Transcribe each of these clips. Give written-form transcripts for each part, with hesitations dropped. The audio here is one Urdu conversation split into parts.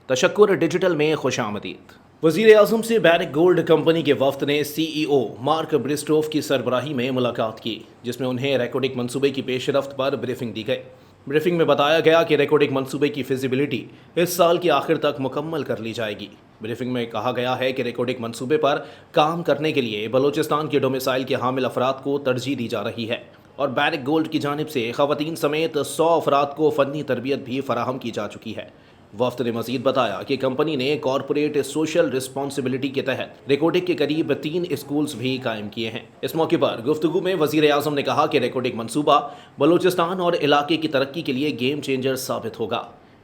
تشکر ڈیجیٹل میں خوش آمدید۔ وزیر اعظم سے بیرک گولڈ کمپنی کے وفد نے سی ای او مارک برسٹوف کی سربراہی میں ملاقات کی، جس میں انہیں ریکارڈنگ منصوبے کی پیش رفت پر بریفنگ دی گئی۔ بریفنگ میں بتایا گیا کہ ریکارڈنگ منصوبے کی فیزیبلٹی اس سال کے آخر تک مکمل کر لی جائے گی۔ بریفنگ میں کہا گیا ہے کہ ریکارڈنگ منصوبے پر کام کرنے کے لیے بلوچستان کے ڈومیسائل کے حامل افراد کو ترجیح دی جا رہی ہے، اور بیرک گولڈ کی جانب سے خواتین سمیت 100 افراد کو فنی تربیت بھی فراہم کی جا چکی ہے۔ وفد نے مزید بتایا کہ کمپنی نے کارپوریٹ سوشل رسپانسبلٹی کے تحت ریکارڈنگ کے قریب 3 اسکولز بھی قائم کیے ہیں۔ اس موقع پر گفتگو میں وزیر اعظم نے کہا کہ ریکارڈنگ منصوبہ بلوچستان اور علاقے کی ترقی کے لیے گیم چینجر ثابت ہوگا۔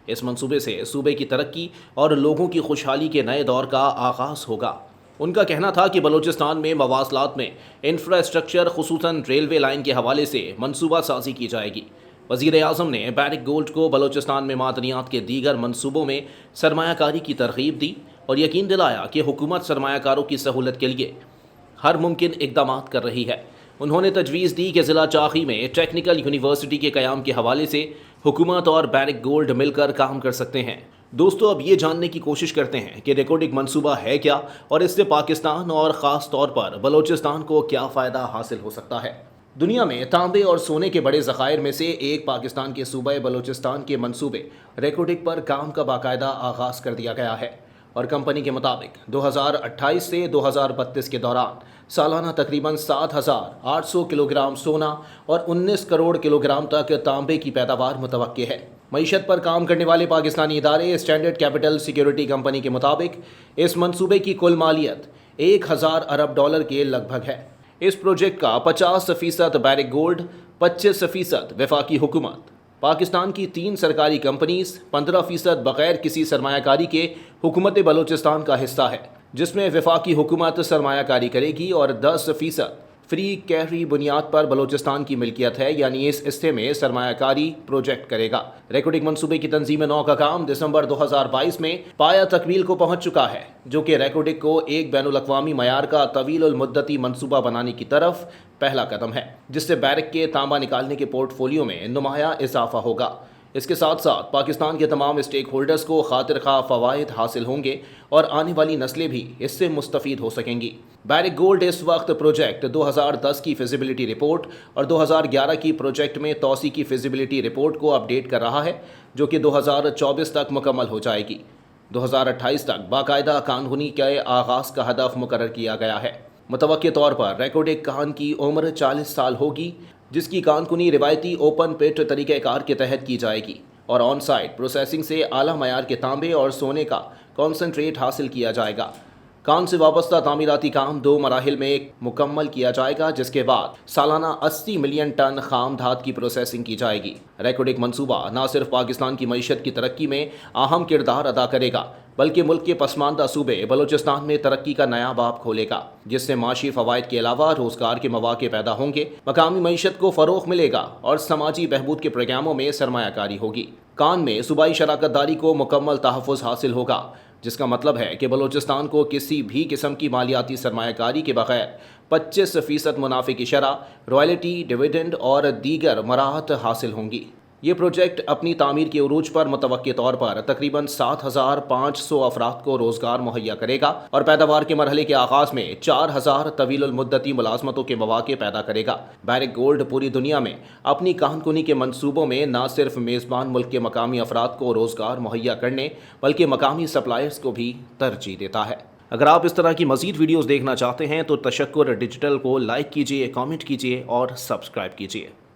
اس منصوبے سے صوبے کی ترقی اور لوگوں کی خوشحالی کے نئے دور کا آغاز ہوگا۔ ان کا کہنا تھا کہ بلوچستان میں مواصلات میں انفراسٹرکچر خصوصاً ریلوے لائن کے حوالے سے منصوبہ سازی کی جائے گی۔ وزیر اعظم نے بیرک گولڈ کو بلوچستان میں معدنیات کے دیگر منصوبوں میں سرمایہ کاری کی ترغیب دی اور یقین دلایا کہ حکومت سرمایہ کاروں کی سہولت کے لیے ہر ممکن اقدامات کر رہی ہے۔ انہوں نے تجویز دی کہ ضلع چاخی میں ٹیکنیکل یونیورسٹی کے قیام کے حوالے سے حکومت اور بیرک گولڈ مل کر کام کر سکتے ہیں۔ دوستو، اب یہ جاننے کی کوشش کرتے ہیں کہ ریکارڈنگ منصوبہ ہے کیا اور اس سے پاکستان اور خاص طور پر بلوچستان کو کیا فائدہ حاصل ہو سکتا ہے۔ دنیا میں تانبے اور سونے کے بڑے ذخائر میں سے ایک پاکستان کے صوبہ بلوچستان کے منصوبے ریکارڈنگ پر کام کا باقاعدہ آغاز کر دیا گیا ہے، اور کمپنی کے مطابق 2028 سے 2032 کے دوران سالانہ تقریباً 7,800 کلو گرام سونا اور 19 کروڑ کلو گرام تک تانبے کی پیداوار متوقع ہے۔ معیشت پر کام کرنے والے پاکستانی ادارے اسٹینڈرڈ کیپٹل سیکیورٹی کمپنی کے مطابق اس منصوبے کی کل مالیت 1,000 ارب ڈالر کے لگ بھگ ہے۔ اس پروجیکٹ کا 50% بیرک گولڈ، 25% وفاقی حکومت، پاکستان کی 3 سرکاری کمپنیز، 15% بغیر کسی سرمایہ کاری کے حکومت بلوچستان کا حصہ ہے، جس میں وفاقی حکومت سرمایہ کاری کرے گی، اور 10% فری کیری بنیاد پر بلوچستان کی ملکیت ہے، یعنی اس حصے میں سرمایہ کاری پروجیکٹ کرے گا۔ ریکارڈنگ منصوبے کی تنظیم نو کا کام دسمبر 2022 میں پایہ تکمیل کو پہنچ چکا ہے، جو کہ ریکارڈنگ کو ایک بین الاقوامی معیار کا طویل المدتی منصوبہ بنانے کی طرف پہلا قدم ہے، جس سے بیرک کے تانبا نکالنے کے پورٹ فولیو میں نمایاں اضافہ ہوگا۔ اس کے ساتھ ساتھ پاکستان کے تمام اسٹیک ہولڈرز کو خاطر خواہ فوائد حاصل ہوں گے، اور آنے والی نسلیں بھی اس سے مستفید ہو سکیں گی۔ بیرک گولڈ اس وقت پروجیکٹ 2010 کی فیزیبلٹی رپورٹ اور 2011 کی پروجیکٹ میں توسیع کی فیزیبلٹی رپورٹ کو اپ ڈیٹ کر رہا ہے، جو کہ 2024 تک مکمل ہو جائے گی۔ 2028 تک باقاعدہ کانکنی کے آغاز کا ہدف مقرر کیا گیا ہے۔ متوقع طور پر ریکارڈنگ کان کی عمر 40 سال ہوگی، جس کی کانکنی روایتی اوپن پٹ طریقہ کار کے تحت کی جائے گی، اور آن سائٹ پروسیسنگ سے اعلیٰ معیار کے تانبے اور سونے کا کانسنٹریٹ حاصل کیا جائے گا۔ کان سے وابستہ تعمیراتی کام 2 مراحل میں مکمل کیا جائے گا، جس کے بعد سالانہ 80 ملین ٹن خام دھات کی پروسیسنگ کی جائے گی۔ ریکارڈنگ منصوبہ نہ صرف پاکستان کی معیشت کی ترقی میں اہم کردار ادا کرے گا، بلکہ ملک کے پسماندہ صوبے بلوچستان میں ترقی کا نیا باب کھولے گا، جس سے معاشی فوائد کے علاوہ روزگار کے مواقع پیدا ہوں گے، مقامی معیشت کو فروغ ملے گا، اور سماجی بہبود کے پروگراموں میں سرمایہ کاری ہوگی۔ کان میں صوبائی شراکت داری کو مکمل تحفظ حاصل ہوگا، جس کا مطلب ہے کہ بلوچستان کو کسی بھی قسم کی مالیاتی سرمایہ کاری کے بغیر 25% منافع کی شرح، رائلٹی، ڈویڈنڈ اور دیگر مراحت حاصل ہوں گی۔ یہ پروجیکٹ اپنی تعمیر کے عروج پر متوقع طور پر تقریباً 7,500 افراد کو روزگار مہیا کرے گا، اور پیداوار کے مرحلے کے آغاز میں 4,000 طویل المدتی ملازمتوں کے مواقع پیدا کرے گا۔ بیرک گولڈ پوری دنیا میں اپنی کانکنی کے منصوبوں میں نہ صرف میزبان ملک کے مقامی افراد کو روزگار مہیا کرنے، بلکہ مقامی سپلائرز کو بھی ترجیح دیتا ہے۔ اگر آپ اس طرح کی مزید ویڈیوز دیکھنا چاہتے ہیں تو تشکر ڈیجیٹل کو لائک کیجیے، کامنٹ کیجیے اور سبسکرائب کیجیے۔